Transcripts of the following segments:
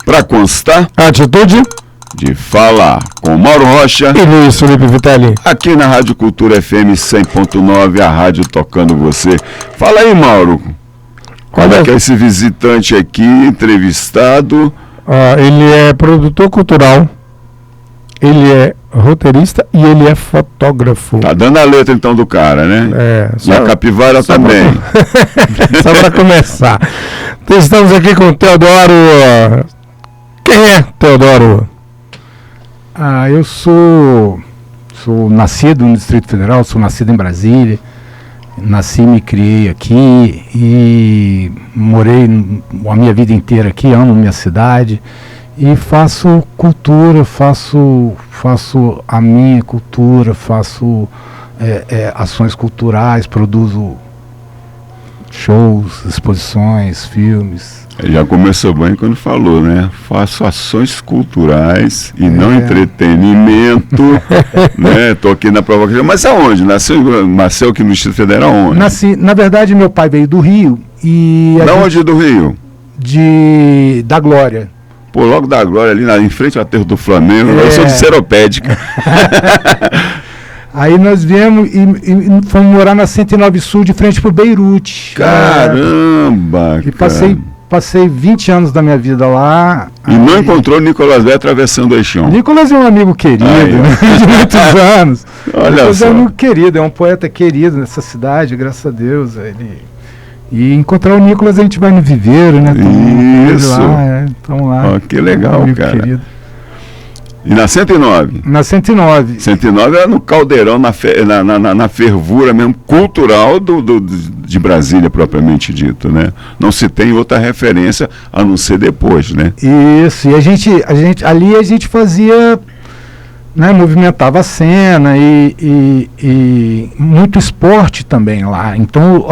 Para constar, atitude de falar com Mauro Rocha e Luiz Felipe Vitelli, aqui na Rádio Cultura FM 100.9, a rádio tocando você. Fala aí, Mauro, qual é que é esse visitante aqui, entrevistado? Ele é produtor cultural, ele é roteirista e ele é fotógrafo. Tá dando a letra então do cara, né? E a capivara também. Só para começar. Então, estamos aqui com o Teodoro. Quem é Teodoro? Eu sou nascido no Distrito Federal, sou nascido em Brasília. Nasci e me criei aqui e morei a minha vida inteira aqui, amo minha cidade e faço cultura, faço a minha cultura, faço ações culturais, produzo shows, exposições, filmes. Já começou bem quando falou, né? Faço ações culturais e não entretenimento, né? Tô aqui na provocação. Mas aonde? Nasceu aqui no Distrito Federal onde? Nasci, na verdade, meu pai veio do Rio e... Da onde do Rio? Da Glória. Pô, logo da Glória, ali em frente ao aterro do Flamengo. Eu sou de Seropédica. Aí nós viemos e fomos morar na 109 Sul, de frente pro Beirute. Caramba! E passei 20 anos da minha vida lá. E não encontrou Nicolas Bé atravessando o Eixão? Nicolas é um amigo querido, de muitos anos. Olha Nicolas só. É um amigo querido, é um poeta querido nessa cidade, graças a Deus. E encontrar o Nicolas a gente vai no viveiro, né? Isso. Estamos lá. Que legal, amigo cara. Querido. E na 109? Na 109. 109 era no caldeirão, na fervura mesmo, cultural de Brasília, propriamente dito, né? Não se tem outra referência a não ser depois, né? Isso, e ali a gente fazia, né, movimentava a cena e muito esporte também lá. Então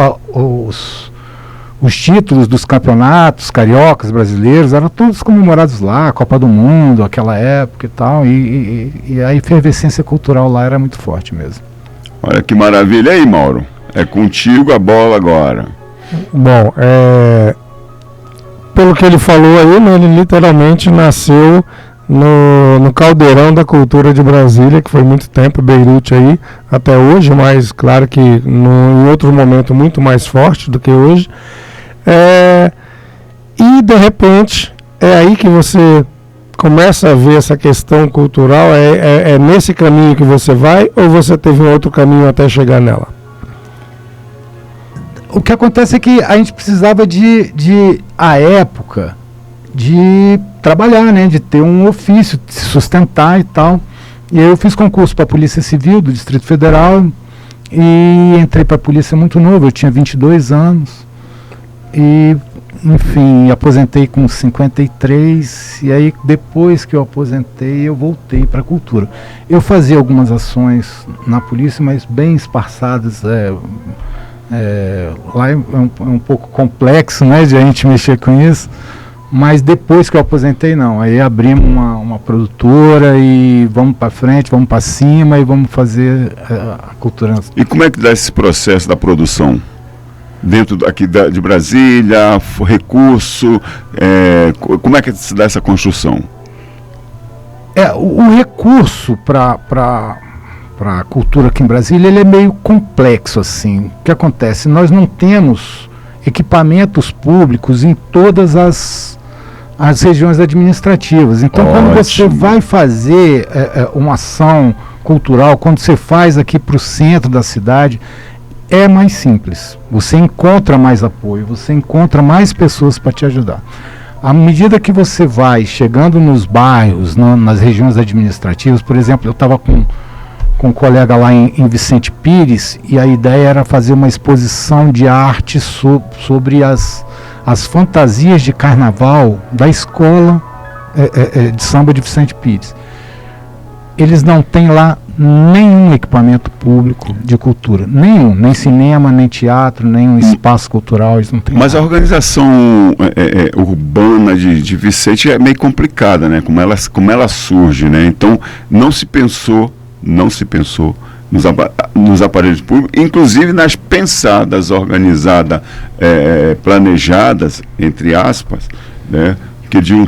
os títulos dos campeonatos cariocas brasileiros eram todos comemorados lá, a Copa do Mundo, aquela época e tal, e a efervescência cultural lá era muito forte mesmo. Olha que maravilha. E aí, Mauro? É contigo a bola agora. Bom, pelo que ele falou aí, né, ele literalmente nasceu no caldeirão da cultura de Brasília, que foi muito tempo, Beirute aí, até hoje, mas claro que em outro momento muito mais forte do que hoje. E de repente é aí que você começa a ver essa questão cultural. É nesse caminho que você vai, ou você teve um outro caminho até chegar nela? O que acontece é que a gente precisava à época, de trabalhar, né, de ter um ofício, de se sustentar e tal. E aí eu fiz concurso para a Polícia Civil do Distrito Federal e entrei para a polícia muito novo, eu tinha 22 anos. E, enfim, aposentei com 53, e aí depois que eu aposentei, eu voltei para a cultura. Eu fazia algumas ações na polícia, mas bem esparçadas. Lá é um pouco complexo, né, de a gente mexer com isso, mas depois que eu aposentei, não. Aí abrimos uma produtora e vamos para frente, vamos para cima e vamos fazer a cultura. E como é que dá esse processo da produção? Dentro aqui de Brasília, recurso, como é que se dá essa construção? O recurso para a cultura aqui em Brasília, ele é meio complexo, assim. O que acontece? Nós não temos equipamentos públicos em todas as regiões administrativas. Então, quando você vai fazer uma ação cultural, quando você faz aqui para o centro da cidade, é mais simples, você encontra mais apoio, você encontra mais pessoas para te ajudar. À medida que você vai chegando nos bairros, nas regiões administrativas, por exemplo, eu estava com um colega lá em Vicente Pires, e a ideia era fazer uma exposição de arte sobre as fantasias de carnaval da escola de samba de Vicente Pires. Eles não têm lá nenhum equipamento público de cultura, nem cinema, nem teatro, nem um espaço cultural, eles não têm. Mas nada. A organização urbana de Vicente é meio complicada, né? Como ela surge, né? Então não se pensou nos aparelhos públicos, inclusive nas pensadas, organizadas, planejadas, entre aspas, né? que de um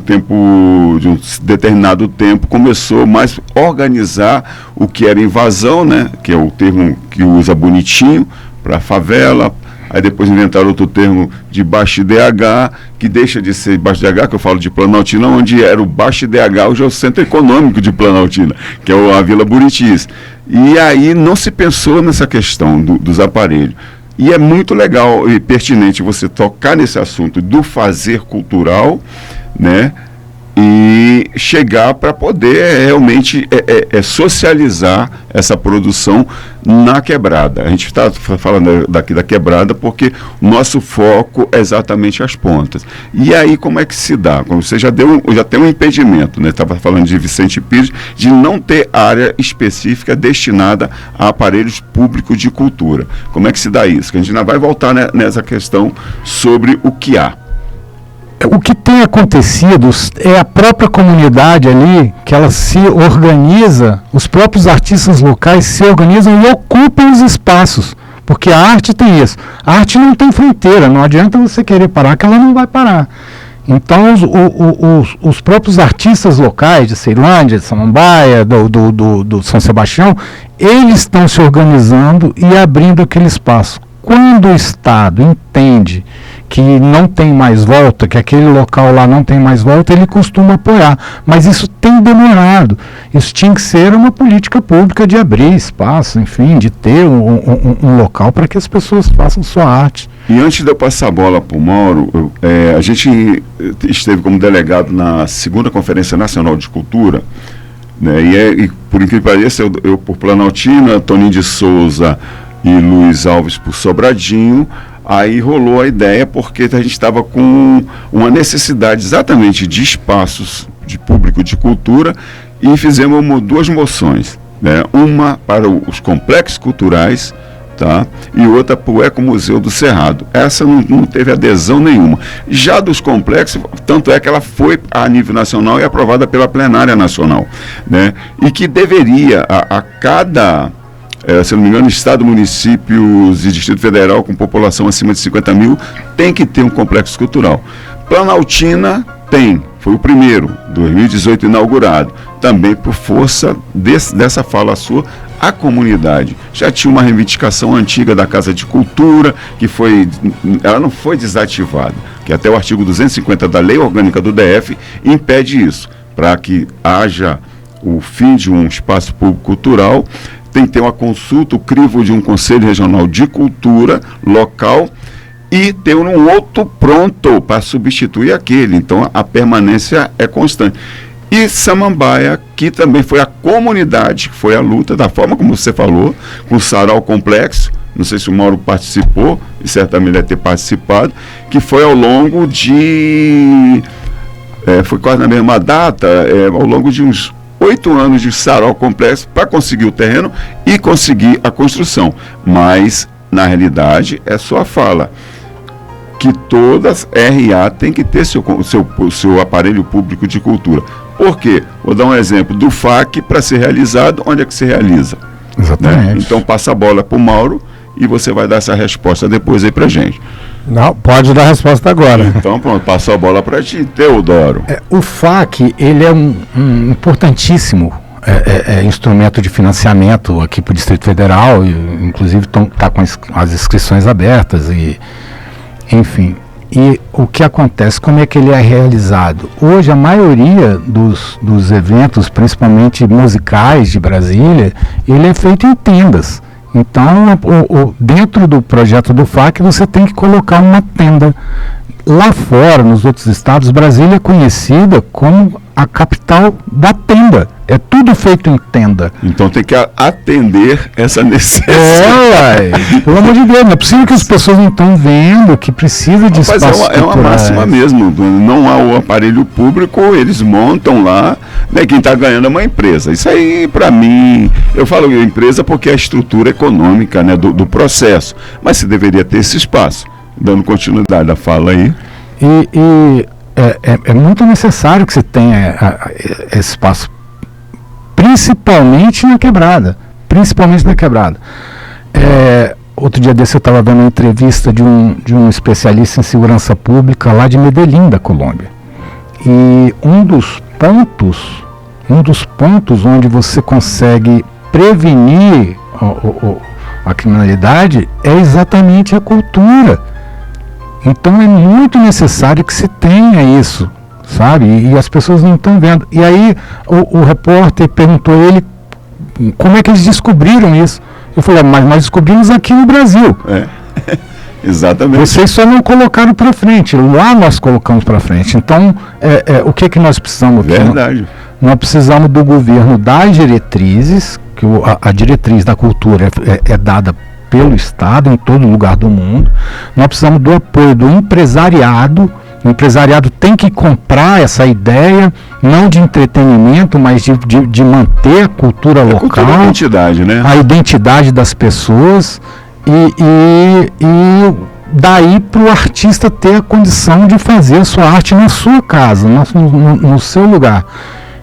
determinado tempo começou mais a organizar o que era invasão, né, que é o termo que usa bonitinho para favela. Aí depois inventaram outro termo de baixo IDH, que deixa de ser baixo IDH, que eu falo de Planaltina, onde era o baixo IDH, hoje é o centro econômico de Planaltina, que é a Vila Buritis. E aí não se pensou nessa questão dos aparelhos. E é muito legal e pertinente você tocar nesse assunto do fazer cultural, né? E chegar para poder realmente socializar essa produção na quebrada. A gente está falando daqui da quebrada porque o nosso foco é exatamente as pontas. E aí como é que se dá? Como você já tem um impedimento, né? Estava falando de Vicente Pires, de não ter área específica destinada a aparelhos públicos de cultura. Como é que se dá isso? Que a gente ainda vai voltar, né, nessa questão sobre o que há. O que tem acontecido é a própria comunidade ali, que ela se organiza, os próprios artistas locais se organizam e ocupam os espaços, porque a arte tem isso. A arte não tem fronteira, não adianta você querer parar, que ela não vai parar. Então os próprios artistas locais de Ceilândia, de Samambaia, do São Sebastião, eles estão se organizando e abrindo aquele espaço. Quando o Estado entende que não tem mais volta, que aquele local lá não tem mais volta, ele costuma apoiar. Mas isso tem demorado. Isso tinha que ser uma política pública de abrir espaço, enfim, de ter um local para que as pessoas façam sua arte. E antes de eu passar a bola para o Mauro, a gente esteve como delegado na 2ª Conferência Nacional de Cultura, né, e por incrível que pareça, eu por Planaltina, Toninho de Souza e Luiz Alves por Sobradinho. Aí rolou a ideia porque a gente estava com uma necessidade exatamente de espaços de público de cultura e fizemos 2 moções, né? Uma para os complexos culturais, tá? E outra para o Ecomuseu do Cerrado. Essa não teve adesão nenhuma. Já dos complexos, tanto é que ela foi a nível nacional e aprovada pela plenária nacional, né? E que deveria a cada... se não me engano, Estado, municípios e Distrito Federal com população acima de 50 mil tem que ter um complexo cultural. Planaltina foi o primeiro, 2018 inaugurado, também por força dessa fala sua, a comunidade. Já tinha uma reivindicação antiga da Casa de Cultura, ela não foi desativada, que até o artigo 250 da Lei Orgânica do DF impede isso, para que haja o fim de um espaço público cultural. Tem que ter uma consulta, o crivo de um Conselho Regional de Cultura local e ter um outro pronto para substituir aquele. Então, a permanência é constante. E Samambaia, que também foi a comunidade, que foi a luta, da forma como você falou, com o Sarau Complexo, não sei se o Mauro participou, e certamente deve ter participado, que foi ao longo de... foi quase na mesma data, ao longo de uns 8 anos de Sarau Complexo para conseguir o terreno e conseguir a construção. Mas, na realidade, é só a fala que todas RA tem que ter seu aparelho público de cultura. Por quê? Vou dar um exemplo do FAC para ser realizado, onde é que se realiza? Exatamente. Né? Então passa a bola para o Mauro e você vai dar essa resposta depois aí para gente. Não, pode dar a resposta agora. Então pronto, passou a bola para ti, Teodoro. O FAC, ele é um importantíssimo instrumento de financiamento aqui para o Distrito Federal, inclusive está com as inscrições abertas, enfim. E o que acontece, como é que ele é realizado? Hoje a maioria dos eventos, principalmente musicais de Brasília, ele é feito em tendas. Então, dentro do projeto do FAC, você tem que colocar uma tenda. Lá fora, nos outros estados, Brasília é conhecida como a capital da tenda. É tudo feito em tenda. Então tem que atender essa necessidade. Pelo amor de Deus, não é possível que as pessoas não estão vendo que precisa de espaço. É uma máxima mesmo. Não há o aparelho público, eles montam lá, né, quem está ganhando é uma empresa. Isso aí, para mim, eu falo empresa porque é a estrutura econômica, né, do processo. Mas se deveria ter esse espaço. Dando continuidade à fala aí. É muito necessário que você tenha esse espaço, principalmente na quebrada. Outro dia desse eu estava vendo uma entrevista de um especialista em segurança pública lá de Medellín, da Colômbia. E um dos pontos onde você consegue prevenir a criminalidade é exatamente a cultura. Então é muito necessário que se tenha isso, sabe? E as pessoas não estão vendo. E aí o repórter perguntou a ele como é que eles descobriram isso. Eu falei, mas nós descobrimos aqui no Brasil. Exatamente. Vocês só não colocaram para frente, lá nós colocamos para frente. Então, o que nós precisamos? Verdade. Nós precisamos do governo dar diretrizes, que a diretriz da cultura é dada pelo Estado em todo lugar do mundo. Nós precisamos do apoio do empresariado. O empresariado tem que comprar essa ideia, não de entretenimento, mas de manter a cultura local. Cultura, a identidade, né? A identidade das pessoas e daí para o artista ter a condição de fazer a sua arte na sua casa, no seu lugar.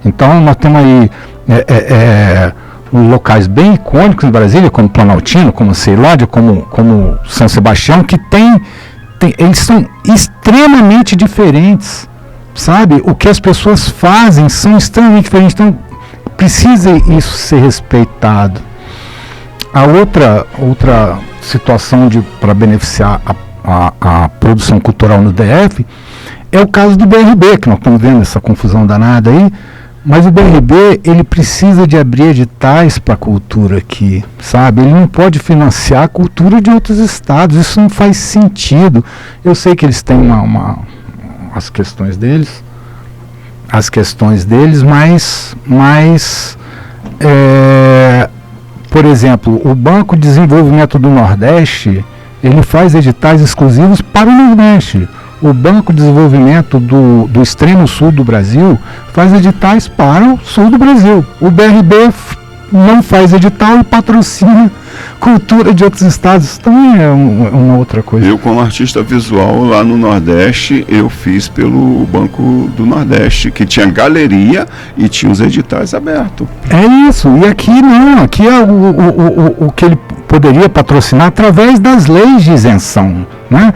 Então nós temos aí locais bem icônicos em Brasília, como Planaltino, como Ceilândia, como São Sebastião, que eles são extremamente diferentes, sabe? O que as pessoas fazem são extremamente diferentes, então precisa isso ser respeitado. A outra situação para beneficiar a produção cultural no DF é o caso do BRB, que nós estamos vendo essa confusão danada aí, mas o BRB, ele precisa de abrir editais para a cultura aqui, sabe? Ele não pode financiar a cultura de outros estados, isso não faz sentido. Eu sei que eles têm as questões deles, mas por exemplo, o Banco de Desenvolvimento do Nordeste, ele faz editais exclusivos para o Nordeste. O Banco de Desenvolvimento do Extremo Sul do Brasil faz editais para o Sul do Brasil. O BRB não faz edital e patrocina cultura de outros estados. Também é uma outra coisa. Eu, como artista visual lá no Nordeste, eu fiz pelo Banco do Nordeste, que tinha galeria e tinha os editais abertos. É isso. E aqui não. Aqui é o que ele poderia patrocinar através das leis de isenção, né?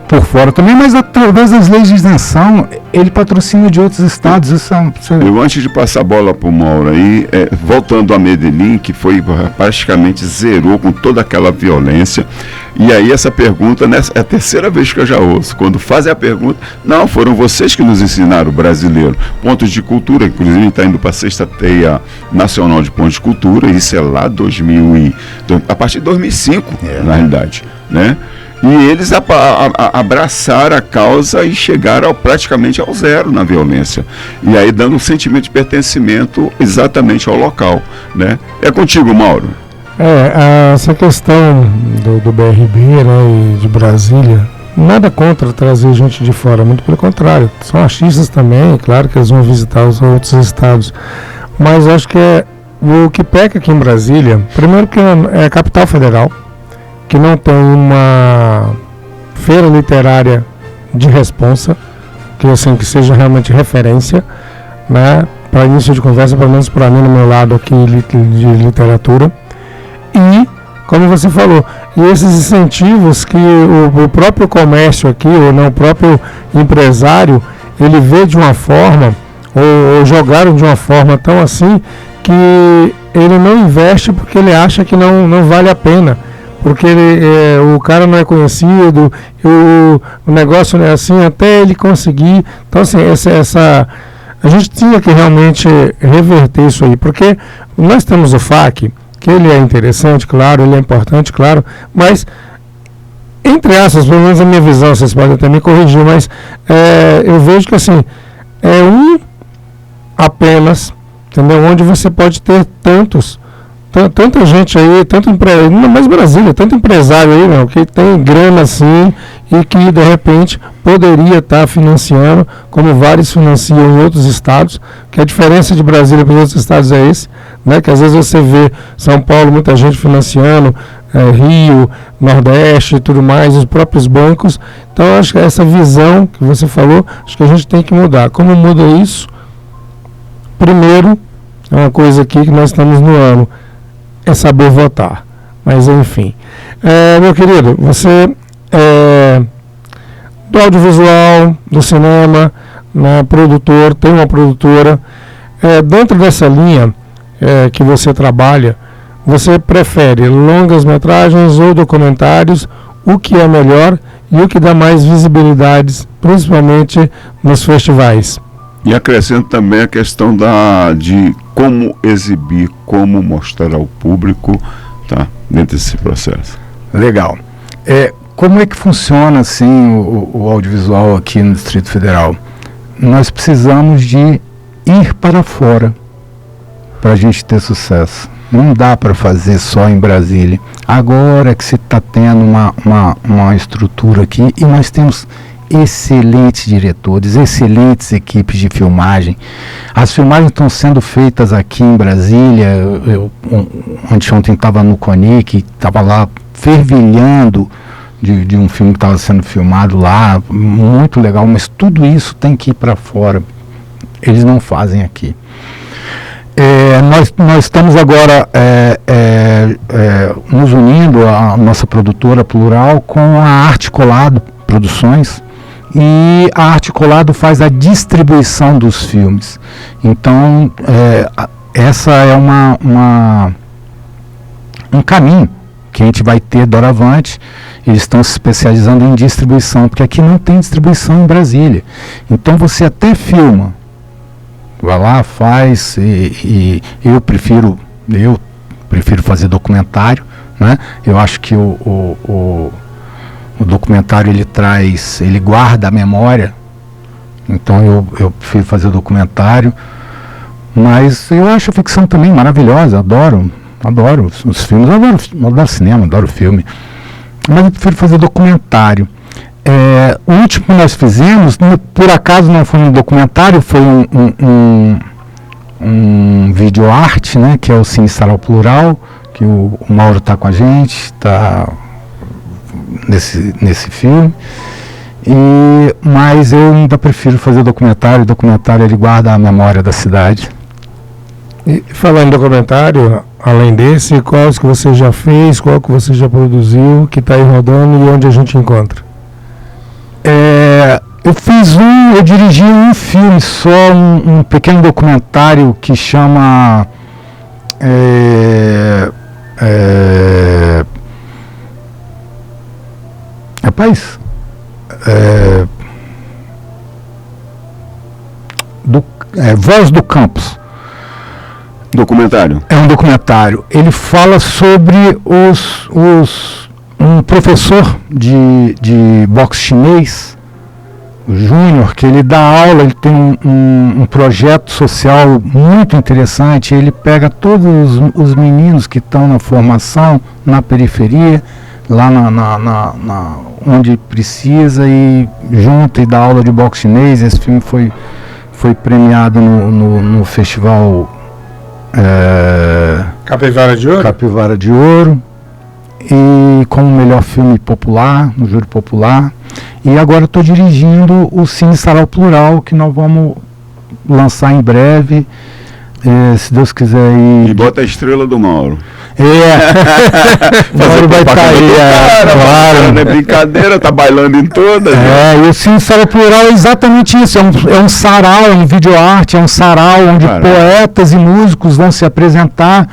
Por fora também, mas através das leis de isenção, ele patrocina de outros estados. Eu, antes de passar a bola para o Mauro aí, voltando a Medellín, que foi praticamente zerou com toda aquela violência, e aí essa pergunta, é a terceira vez que eu já ouço, quando fazem a pergunta, não, foram vocês que nos ensinaram, o brasileiro, pontos de cultura, inclusive está indo para a 6ª Teia Nacional de Pontos de Cultura, isso é lá a partir de 2005, na realidade, né? E eles abraçaram a causa e chegaram praticamente ao zero na violência. E aí dando um sentimento de pertencimento exatamente ao local, né? É contigo, Mauro. Essa questão do BRB, né, e de Brasília, nada contra trazer gente de fora, muito pelo contrário. São artistas também, claro que eles vão visitar os outros estados. Mas acho que o que peca aqui em Brasília, primeiro que é a capital federal, que não tem uma feira literária de responsa, que seja realmente referência, né, para início de conversa, pelo menos para mim, no meu lado aqui de literatura. E, como você falou, e esses incentivos que o próprio comércio aqui, ou não, o próprio empresário, ele vê de uma forma, ou jogaram de uma forma tão assim, que ele não investe porque ele acha que não vale a pena. Porque o cara não é conhecido, o negócio não é assim, até ele conseguir. Então, assim, a gente tinha que realmente reverter isso aí, porque nós temos o FAC, que ele é interessante, claro, ele é importante, claro, mas, entre aspas, pelo menos a minha visão, vocês podem até me corrigir, mas eu vejo que, assim, é um apenas, entendeu? Onde você pode ter tanta gente aí, não mais Brasília, tanto empresário aí, meu, que tem grana assim e que de repente poderia estar financiando, como vários financiam em outros estados, que a diferença de Brasília para os outros estados é esse, né? Que às vezes você vê São Paulo, muita gente financiando, Rio, Nordeste e tudo mais, os próprios bancos. Então acho que essa visão que você falou, acho que a gente tem que mudar. Como muda isso? Primeiro, é uma coisa aqui que nós estamos no ano, é saber votar. Mas enfim, meu querido, você do audiovisual, do cinema, né, produtor, tem uma produtora. Dentro dessa linha que você trabalha, você prefere longas metragens ou documentários? O que é melhor e o que dá mais visibilidade, principalmente nos festivais? E acrescento também a questão de como exibir, como mostrar ao público, tá, dentro desse processo. Legal. Como é que funciona assim o audiovisual aqui no Distrito Federal? Nós precisamos de ir para fora para a gente ter sucesso. Não dá para fazer só em Brasília. Agora que se está tendo uma estrutura aqui, e nós temos excelentes diretores, excelentes equipes de filmagem. As filmagens estão sendo feitas aqui em Brasília. Eu anteontem estava no CONIC, estava lá fervilhando de um filme que estava sendo filmado lá, muito legal, mas tudo isso tem que ir para fora. Eles não fazem aqui. Nós estamos agora nos unindo, a nossa produtora Plural, com a Articulado Produções, e a Articulado faz a distribuição dos filmes. Então, essa é um caminho que a gente vai ter doravante. Eles estão se especializando em distribuição, porque aqui não tem distribuição em Brasília. Então você até filma, vai lá, faz, e eu prefiro fazer documentário, né? Eu acho que o documentário ele guarda a memória, então eu prefiro fazer documentário, mas eu acho a ficção também maravilhosa, adoro os filmes, adoro cinema, adoro filme, mas eu prefiro fazer documentário. O último que nós fizemos, por acaso não foi um documentário, foi um vídeo arte, né, que é o Cine Sarau Plural, que o Mauro está com a gente, está nesse filme, mas eu ainda prefiro fazer documentário. O documentário ele guarda a memória da cidade. E falando em documentário, além desse, quais que você já fez, qual que você já produziu, que está aí rodando e onde a gente encontra? Eu dirigi um filme só, um pequeno documentário que chama Voz do Campus. Documentário? É um documentário. Ele fala sobre um professor de boxe chinês, o Júnior, que ele dá aula, ele tem um projeto social muito interessante. Ele pega todos os meninos que estão na formação, na periferia, lá onde precisa, e junta e dá aula de boxe chinês. Esse filme foi premiado no festival Capivara de Ouro, e como melhor filme popular, no júri popular. E agora estou dirigindo o Cine Sarau Plural, que nós vamos lançar em breve, se Deus quiser. E bota a estrela do Mauro. Mauro vai estar aí, claro. Não é brincadeira, tá bailando em todas. E o Cine Sarau Plural é exatamente isso, é um sarau, é um videoarte, é um sarau onde poetas e músicos vão se apresentar.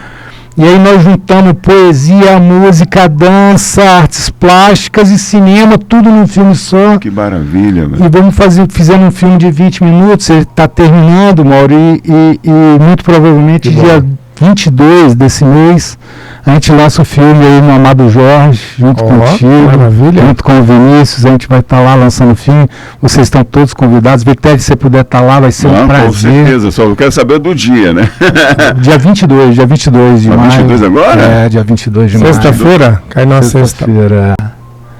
E aí nós juntamos poesia, música, dança, artes plásticas e cinema, tudo num filme só. Que maravilha, velho. E fizemos um filme de 20 minutos, ele está terminando, Mauro, e muito provavelmente dia 22 desse mês, a gente lança o filme aí no Amado Jorge, junto contigo, junto com o Vinícius. A gente vai estar lá lançando o filme. Vocês estão todos convidados. Vitério, se você puder estar lá, vai ser um prazer. Com certeza, só eu quero saber do dia, né? Dia 22 de maio. 22 agora? Dia 22 de maio. Sexta-feira? Cai na sexta-feira.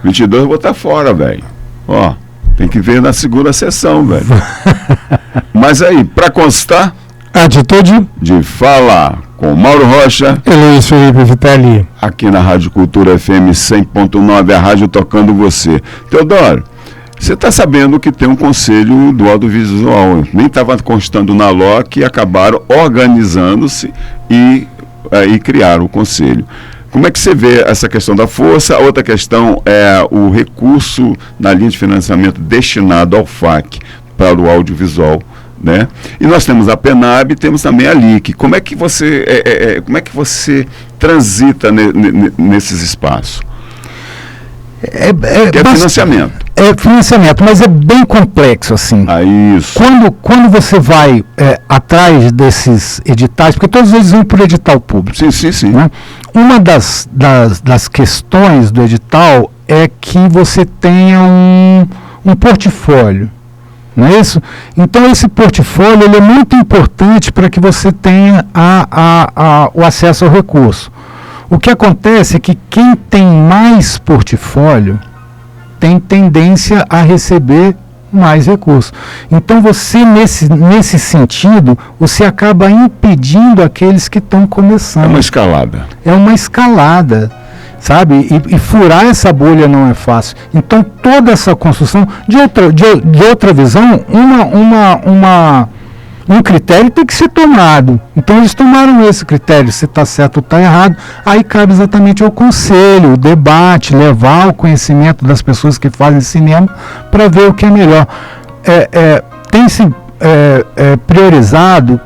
22 eu vou estar fora, velho. Ó, tem que ver na segunda sessão, velho. Mas aí, para constar, atitude de fala com Mauro Rocha e Luiz Felipe Vitelli, aqui na Rádio Cultura FM 100.9, a rádio tocando você. Teodoro, você está sabendo que tem um conselho do audiovisual, nem estava constando na LOC, e acabaram organizando-se e criaram o conselho. Como é que você vê essa questão da força? Outra questão é o recurso na linha de financiamento destinado ao FAC. para o audiovisual, né? E nós temos a PENAB e temos também a LIC. Como é que você transita nesses espaços? É financiamento. É financiamento, mas é bem complexo, assim. Isso. Quando você vai atrás desses editais, porque todos eles vão por edital público. Sim. Né? Uma das questões do edital é que você tenha um portfólio, não é isso? Então esse portfólio ele é muito importante para que você tenha o acesso ao recurso. O que acontece é que quem tem mais portfólio tem tendência a receber mais recursos. Então você, nesse sentido, você acaba impedindo aqueles que estão começando. É uma escalada. É uma escalada, sabe? E furar essa bolha não é fácil. Então toda essa construção, de outra visão, um critério tem que ser tomado. Então eles tomaram esse critério, se está certo ou está errado, aí cabe exatamente ao conselho, o debate, levar o conhecimento das pessoas que fazem cinema para ver o que é melhor. Tem-se priorizado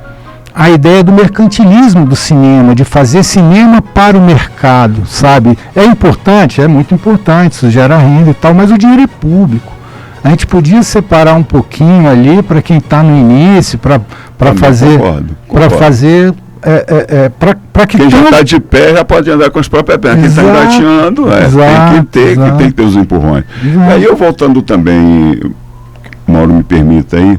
a ideia do mercantilismo do cinema, de fazer cinema para o mercado, sabe? É importante, é muito importante, isso gera renda e tal, mas o dinheiro é público. A gente podia separar um pouquinho ali para quem está no início, para fazer, para que quem já está de pé já pode andar com as próprias pernas. Quem está engatinhando, tem que ter os empurrões. Aí eu voltando também, Mauro, me permita aí,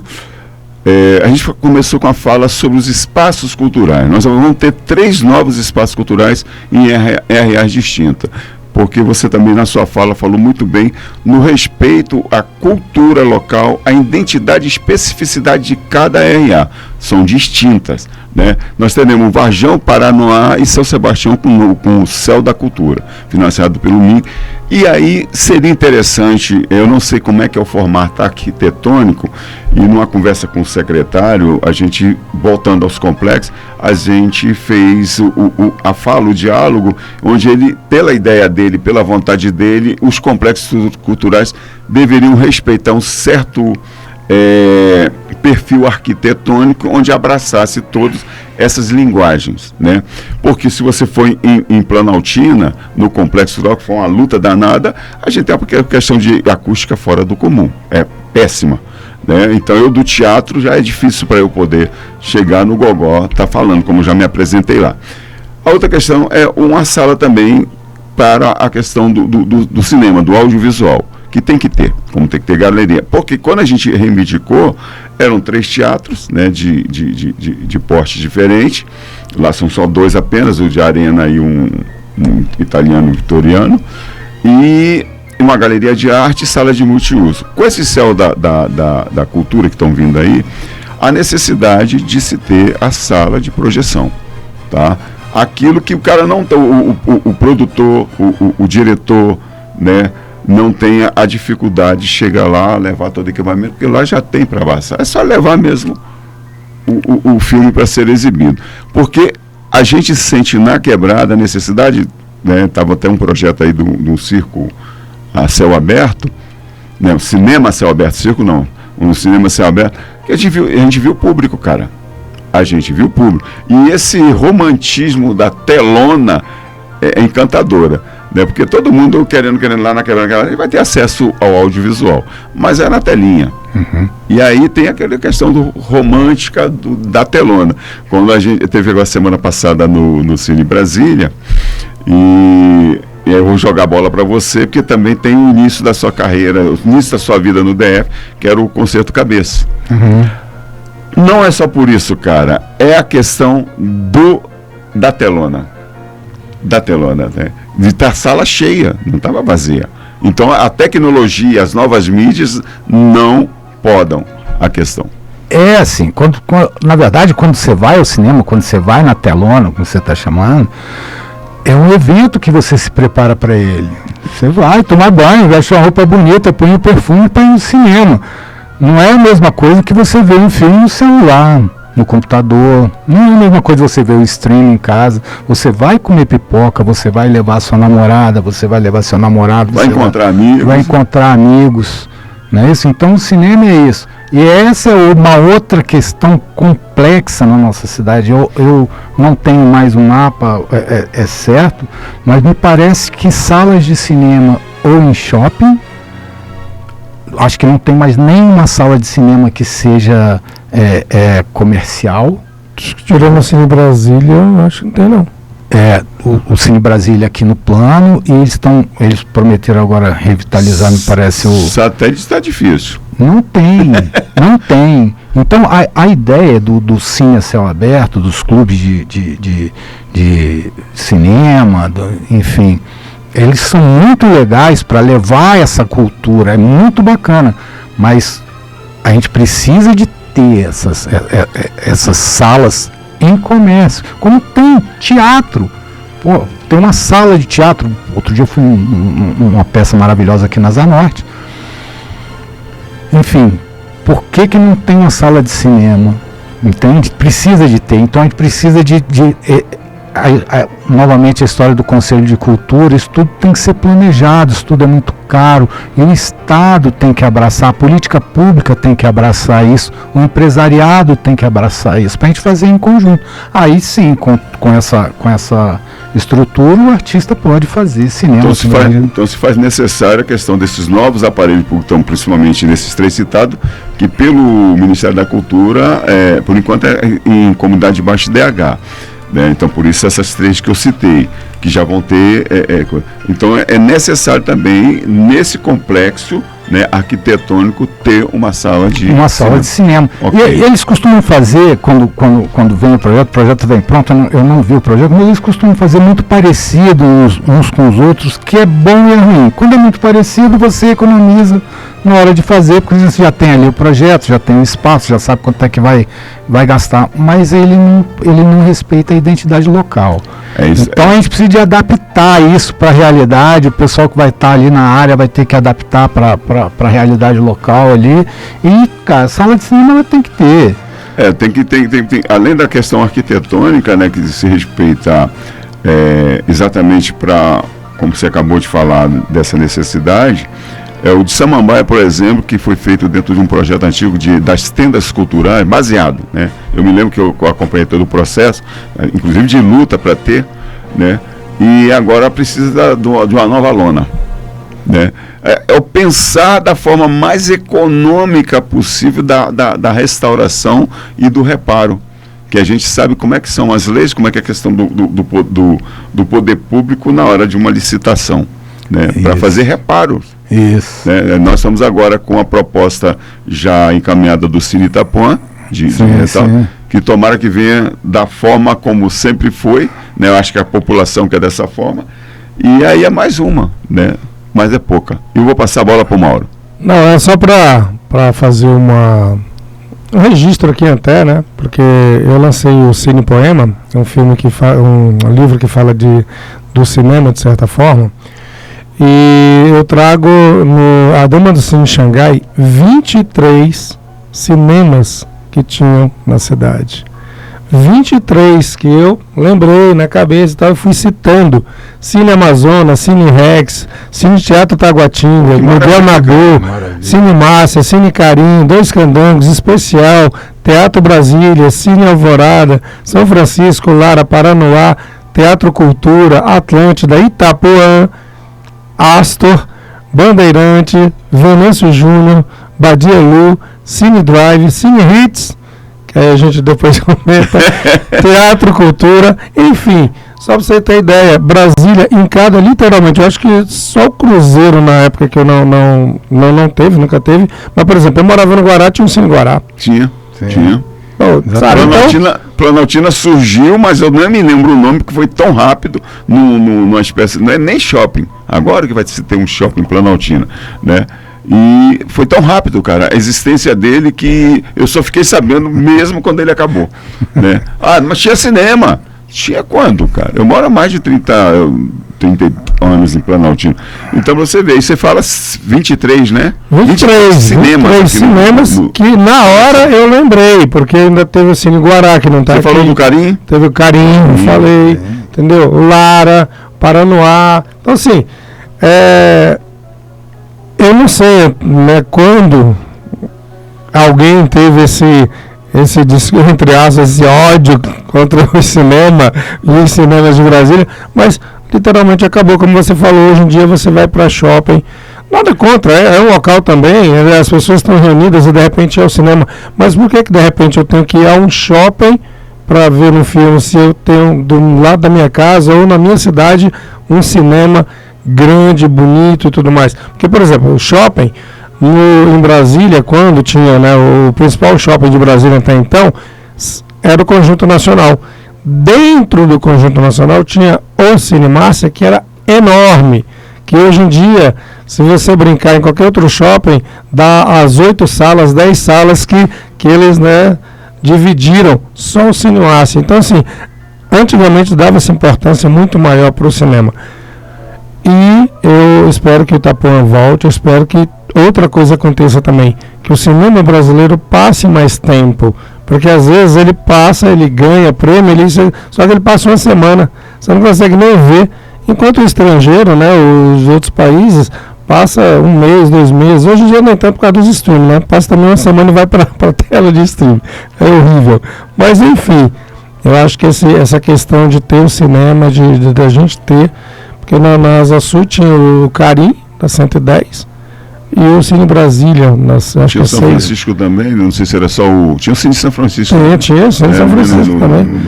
a gente começou com a fala sobre os espaços culturais. Nós vamos ter 3 novos espaços culturais em RAs distintas. Porque você também na sua fala falou muito bem no respeito à cultura local, à identidade e especificidade de cada RA. São distintas, né? Nós teremos Varjão, Paranoá e São Sebastião com o Céu da Cultura, financiado pelo MIC. E aí seria interessante, eu não sei como é que é o formato arquitetônico, e numa conversa com o secretário, a gente, voltando aos complexos, a gente fez o diálogo, onde ele, pela ideia dele, pela vontade dele, os complexos culturais deveriam respeitar um certo perfil arquitetônico, onde abraçasse todas essas linguagens, né? Porque se você for em Planaltina, no Complexo Cultural, que foi uma luta danada, a gente tem uma questão de acústica fora do comum, é péssima, né? Então eu do teatro já é difícil para eu poder chegar no Gogó, tá falando, como já me apresentei lá. A outra questão é uma sala também para a questão do cinema, do audiovisual, que tem que ter, como tem que ter galeria. Porque quando a gente reivindicou, eram 3 teatros, né, de porte diferente. Lá são só 2 apenas, o de Arena e um italiano vitoriano. E uma galeria de arte e sala de multiuso. Com esse céu da cultura que estão vindo aí, a necessidade de se ter a sala de projeção, tá? Aquilo que o cara não tem, o produtor, o diretor, né, não tenha a dificuldade de chegar lá, levar todo o equipamento, porque lá já tem para passar. É só levar mesmo o filme para ser exibido. Porque a gente sente na quebrada a necessidade, né, estava até um projeto aí do circo a céu aberto, né, cinema a céu aberto, circo não, um cinema a céu aberto, que a gente viu o público, cara. A gente viu o público. E esse romantismo da telona é encantadora, né? Porque todo mundo querendo lá na quebrada, ele vai ter acesso ao audiovisual, mas é na telinha. Uhum. E aí tem aquela questão romântica da telona. Quando a gente teve a semana passada no Cine Brasília, e eu vou jogar a bola para você, porque também tem o início da sua carreira, o início da sua vida no DF, que era o Concerto Cabeça. Uhum. Não é só por isso, cara, é a questão da telona. Da telona, né? De estar sala cheia, não estava vazia. Então a tecnologia, as novas mídias não podam a questão. É assim, na verdade, quando você vai ao cinema, quando você vai na telona, como você está chamando, é um evento que você se prepara para ele. Você vai tomar banho, veste uma roupa bonita, põe um perfume para ir no cinema. Não é a mesma coisa que você vê um filme no celular, no computador. Não é a mesma coisa você ver o streaming em casa. Você vai comer pipoca, você vai levar sua namorada, você vai levar seu namorado. Vai encontrar amigos. Vai encontrar amigos. Não é isso? Então o cinema é isso. E essa é uma outra questão complexa na nossa cidade. Eu não tenho mais um mapa, é certo, mas me parece que salas de cinema ou em shopping, acho que não tem mais nenhuma sala de cinema que seja comercial. Tirando o Cine Brasília, acho que não tem não. O Cine Brasília aqui no plano, e eles prometeram agora revitalizar, me parece, o satélite está difícil. Não tem, não tem. Então a ideia do cine a céu aberto, dos clubes de cinema, enfim, eles são muito legais para levar essa cultura, é muito bacana, mas a gente precisa de ter essas salas em comércio, como tem teatro. Pô, tem uma sala de teatro. Outro dia eu fui uma peça maravilhosa aqui na Zanorte. Enfim, por que não tem uma sala de cinema? Entende? Precisa de ter. Então a gente precisa novamente a história do Conselho de Cultura, isso tudo tem que ser planejado, isso tudo é muito caro, e o Estado tem que abraçar, a política pública tem que abraçar isso, o empresariado tem que abraçar isso, para a gente fazer em conjunto. Aí sim, com essa estrutura, o artista pode fazer cinema. Então se faz necessária a questão desses novos aparelhos, então, principalmente nesses 3 citados, que pelo Ministério da Cultura, por enquanto em comunidade de baixo DH. Então, por isso essas 3 que eu citei, que já vão ter... então, é necessário também, nesse complexo, né, arquitetônico, ter uma sala de cinema. Okay. E eles costumam fazer, quando vem o projeto vem pronto, eu não vi o projeto, mas eles costumam fazer muito parecido uns com os outros, que é bom e é ruim. Quando é muito parecido, você economiza na hora de fazer, porque você já tem ali o projeto, já tem o espaço, já sabe quanto é que vai gastar, mas ele não respeita a identidade local. Então a gente precisa de adaptar isso para a realidade, o pessoal que vai estar ali na área vai ter que adaptar para a realidade local ali, e, cara, sala de cinema ela tem que ter. Tem que ter, além da questão arquitetônica, né, que se respeita exatamente para, como você acabou de falar, dessa necessidade. O de Samambaia, por exemplo, que foi feito dentro de um projeto antigo das tendas culturais, baseado, né? Eu me lembro que eu acompanhei todo o processo, inclusive de luta para ter, né? E agora precisa de uma nova lona, né? É o pensar da forma mais econômica possível da restauração e do reparo, que a gente sabe como é que são as leis, como é que é a questão do poder público na hora de uma licitação, né? Para fazer reparos. Isso. Né? Nós estamos agora com a proposta já encaminhada do Cine Itapuã, que tomara que venha da forma como sempre foi, né? Eu acho que a população quer dessa forma, e aí é mais uma, né? Mas é pouca. Eu vou passar a bola para o Mauro. Não, é só para fazer um registro aqui até, né? Porque eu lancei o Cine Poema, um livro que fala do cinema, de certa forma. E eu trago a Dama do Cine Xangai 23 cinemas que tinham na cidade. 23 que eu lembrei na cabeça e tal, eu fui citando. Cine Amazonas, Cine Rex, Cine Teatro Taguatinga, Miguel Nabor, Cine Márcia, Cine Carim, Dois Candangos, Especial, Teatro Brasília, Cine Alvorada, São Francisco, Lara, Paranoá, Teatro Cultura, Atlântida, Itapuã, Astor, Bandeirante, Venâncio Júnior, Badia Lu, Cine Drive, Cine Hits, que aí a gente depois comenta, Teatro Cultura, enfim, só para você ter ideia, Brasília encada literalmente, eu acho que só o Cruzeiro na época que eu não teve, nunca teve, mas por exemplo, eu morava no Guará, tinha um Cine Guará. Tinha. Planaltina surgiu, mas eu não me lembro o nome, porque foi tão rápido, numa espécie, não é nem shopping, agora que vai ter um shopping Planaltina, né? E foi tão rápido, cara, a existência dele, que eu só fiquei sabendo mesmo quando ele acabou, né? Mas tinha cinema. Tinha quando, cara? Eu moro há mais de 30 anos em Planaltina. Então você vê, aí você fala 23, né? 23 cinemas que na hora eu lembrei, porque ainda teve o Cine Guará, que não tá aqui. Você falou do Carim? Teve o Carim, falei, entendeu? Lara, Paranoá. Então assim, Eu não sei, né, quando alguém teve esse entre aspas, esse ódio contra o cinema e os cinemas de Brasília, mas literalmente acabou, como você falou, hoje em dia você vai para shopping, nada contra, é um local também, as pessoas estão reunidas e de repente é o cinema, mas por que de repente eu tenho que ir a um shopping para ver um filme se eu tenho do lado da minha casa ou na minha cidade um cinema grande, bonito e tudo mais? Porque, por exemplo, o shopping em Brasília, quando tinha, né, o principal shopping de Brasília até então, era o Conjunto Nacional. Dentro do Conjunto Nacional tinha o Cinemácia, que era enorme, que hoje em dia, se você brincar em qualquer outro shopping, dá as 8 salas, 10 salas que eles, né, dividiram só o Cinemácia. Então, assim, antigamente dava-se importância muito maior para o cinema. E eu espero que o Itapuã volte, eu espero que outra coisa aconteça também, que o cinema brasileiro passe mais tempo, porque às vezes ele ganha prêmio, só que ele passa uma semana, você não consegue nem ver, enquanto o estrangeiro, né, os outros países, passa um mês, 2 meses, hoje em dia nem tanto por causa dos streams, né, passa também uma semana e vai para a tela de stream, é horrível, mas enfim, eu acho que essa questão de ter o cinema, de a gente ter, porque na Asa Sul tinha o Carim, da 110, e o Cine Brasília, acho tinha que São Francisco também, não sei se era só o... Tinha o Cine São Francisco. Tinha o Cine São Francisco também.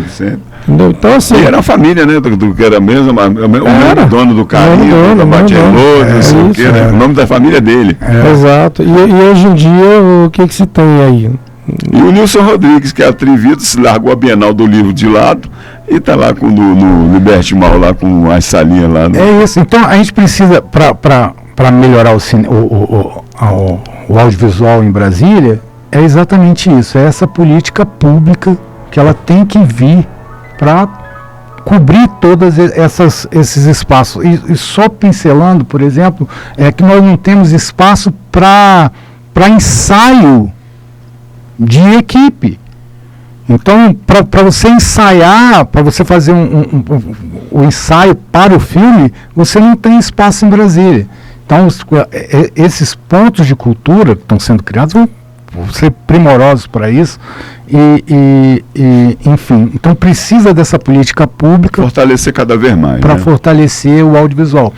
Entendeu? Então, assim... E era a família, né, do que era mesmo, o mesmo dono do carinho, do Batelô, não sei o que, né, o nome da família dele. Exato. E hoje em dia, o que se tem aí? E o Nilson Rodrigues, que é atrevido, se largou a Bienal do Livro de lado e está lá no Liberty Mall, lá com as salinhas lá. É isso. Então, a gente precisa, para melhorar o audiovisual em Brasília, é exatamente isso, é essa política pública que ela tem que vir para cobrir todos esses espaços. E só pincelando, por exemplo, é que nós não temos espaço para ensaio de equipe. Então, para você ensaiar, para você fazer o ensaio para o filme, você não tem espaço em Brasília. Então, esses pontos de cultura que estão sendo criados vão ser primorosos para isso. Enfim, então precisa dessa política pública. Fortalecer cada vez mais. Para fortalecer o audiovisual.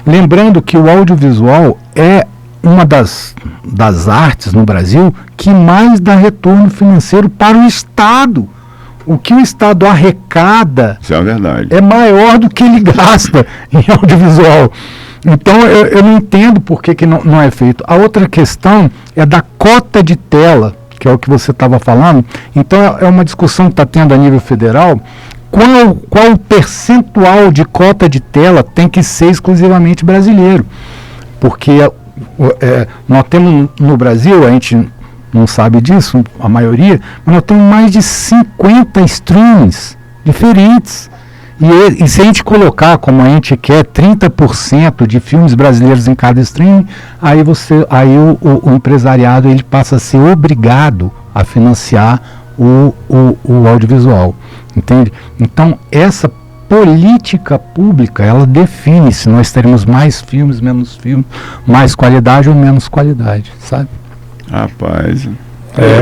Lembrando que o audiovisual é uma das artes no Brasil que mais dá retorno financeiro para o Estado. O que o Estado arrecada isso é verdade. É maior do que ele gasta em audiovisual. Então, eu não entendo por que não é feito. A outra questão é da cota de tela, que é o que você estava falando. Então, é uma discussão que está tendo a nível federal. Qual o percentual de cota de tela tem que ser exclusivamente brasileiro? Porque nós temos no Brasil, a gente não sabe disso, a maioria, mas nós temos mais de 50 streams diferentes. E se a gente colocar, como a gente quer, 30% de filmes brasileiros em cada streaming, aí o empresariado ele passa a ser obrigado a financiar o audiovisual, entende? Então, essa política pública, ela define se nós teremos mais filmes, menos filmes, mais qualidade ou menos qualidade, sabe? Rapaz...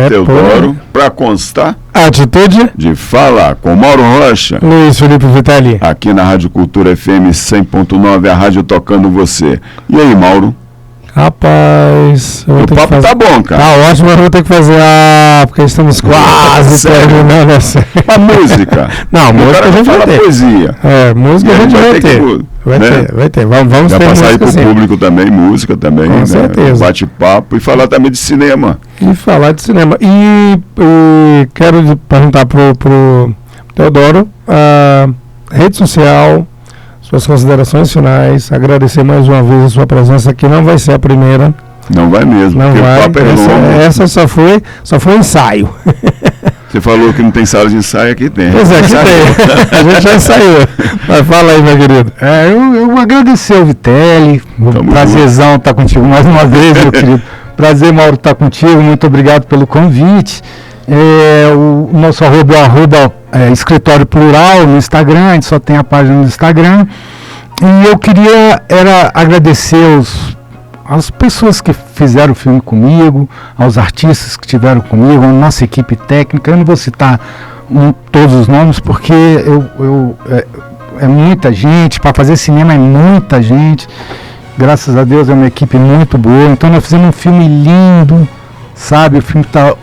Teodoro, para constar, atitude de fala com Mauro Rocha, Luiz Felipe Vitali, aqui na Rádio Cultura FM 100.9, a rádio tocando você. E aí, Mauro? Rapaz, o papo tá bom, cara. Tá ótimo, mas eu vou ter que fazer porque estamos quase terminando assim. A música. Não, música a gente vai ter. Poesia. Música a gente vai ter. Vai ter. Vamos ter. Dá pra sair pro público também, música também. Com certeza. Bate-papo e falar também de cinema. E quero perguntar pro Teodoro, rede social, suas considerações finais, agradecer mais uma vez a sua presença, que não vai ser a primeira. Não vai mesmo, não porque vai. O papo é longo. Essa só foi ensaio. Você falou que não tem sala de ensaio, aqui tem. Pois é, aqui tem. A gente já ensaiou. Mas fala aí, meu querido. Eu agradecer ao Vitali, prazerzão estar contigo mais uma vez, meu querido. Prazer, Mauro, estar contigo, muito obrigado pelo convite. O nosso arroba escritório plural no Instagram, a gente só tem a página no Instagram. E eu queria agradecer às pessoas que fizeram o filme comigo, aos artistas que estiveram comigo, a nossa equipe técnica. Eu não vou citar todos os nomes porque é muita gente, para fazer cinema é muita gente. Graças a Deus é uma equipe muito boa. Então nós fizemos um filme lindo, sabe? O filme tá,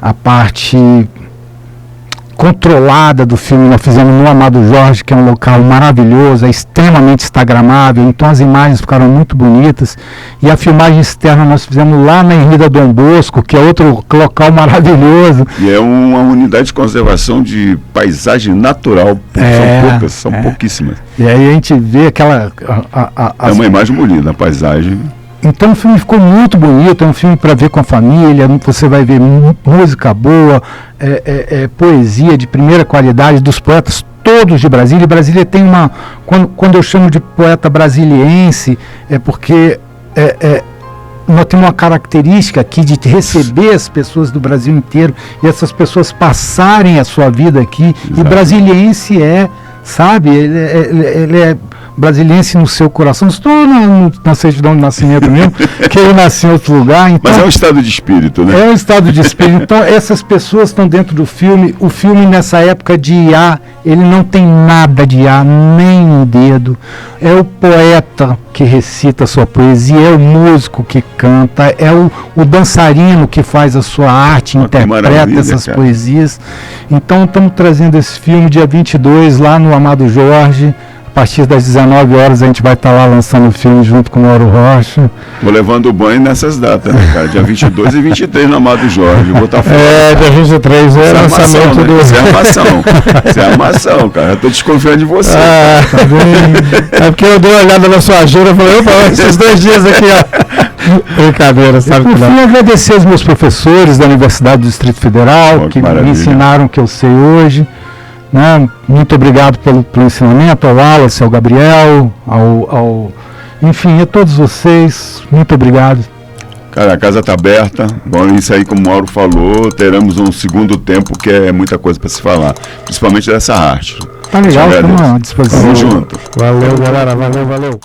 a parte controlada do filme nós fizemos no Amado Jorge, que é um local maravilhoso, é extremamente instagramável, então as imagens ficaram muito bonitas. E a filmagem externa nós fizemos lá na Avenida Dom Bosco, que é outro local maravilhoso. E é uma unidade de conservação de paisagem natural, são poucas, são pouquíssimas. E aí a gente vê aquela... É uma imagem bonita, a paisagem. Então o filme ficou muito bonito, é um filme para ver com a família, você vai ver música boa, poesia de primeira qualidade dos poetas todos de Brasília. E Brasília tem uma... Quando eu chamo de poeta brasiliense, é porque nós temos uma característica aqui de receber as pessoas do Brasil inteiro e essas pessoas passarem a sua vida aqui. Exato. E brasiliense sabe, ele é brasiliense no seu coração. Estou na certidão de nascimento mesmo, que eu nasci em outro lugar. Então, mas é um estado de espírito, né? É um estado de espírito. Então, essas pessoas estão dentro do filme. O filme, nessa época de IA, ele não tem nada de IA, nem um dedo. É o poeta que recita a sua poesia, é o músico que canta, é o dançarino que faz a sua arte, interpreta essas poesias. Então, estamos trazendo esse filme dia 22, lá no Amado Jorge. A partir das 19 horas a gente vai estar lá lançando o filme junto com o Mauro Rocha. Vou levando o banho nessas datas, né, cara? Dia 22 e 23 no Amado Jorge. Vou estar fora. Dia 23 é lançamento do... Isso é armação. Isso é armação, cara. Eu tô desconfiando de você. Tá bem. É porque eu dei uma olhada na sua agenda e falei, opa, esses 2 dias aqui, ó. Brincadeira, sabe? Eu fui agradecer aos meus professores da Universidade do Distrito Federal, que me ensinaram o que eu sei hoje. Né? Muito obrigado pelo ensinamento, ao Wallace, ao Gabriel, enfim, a todos vocês, muito obrigado. Cara, a casa está aberta. Bom, isso aí, como o Mauro falou, teremos um segundo tempo que é muita coisa para se falar, principalmente dessa arte. Tá legal, estamos à disposição. Tamo junto. Valeu, galera, valeu.